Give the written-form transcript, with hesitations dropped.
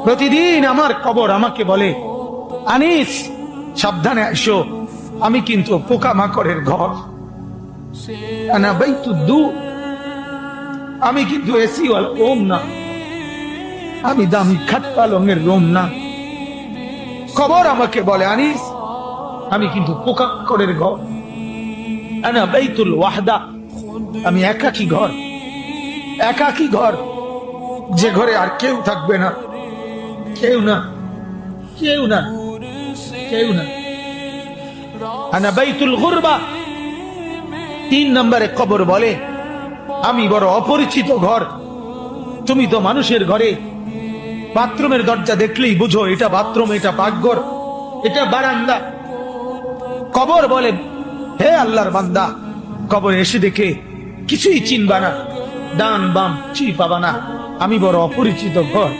প্রতিদিন আমার কবর আমাকে বলে, আনিস সাবধানে আসো, আমি কিন্তু পোকামাকড়ের ঘর, আনা বাইতুদ্দু, আমি কিন্তু এসি ওয়ালা রুম না, আমি দামি খাট পালঙের রুম না। কবর আমাকে বলে, আনিস আমি কিন্তু পোকামাকড়ের ঘর, আনা বাইতুল ওয়াহদা, আমি একাকী ঘর, একাকী ঘর, যে ঘরে আর কেউ থাকবে না, কেউ না, কেউ না, কেউ না। আনা বাইতুল গুরবা, 3 নম্বরে কবর বলে, আমি বড় অপরিচিত ঘর, তুমি তো মানুষের ঘরে বাথরুমের দরজা দেখলেই বুঝো এটা বাথরুম, এটা পাকঘর, এটা বারান্দা। কবর বলে, হে আল্লাহর বান্দা, কবর এসে দেখে কিছুই চিনবা না, ডান বাম কিছুই পাবা না, আমি বড় অপরিচিত ঘর।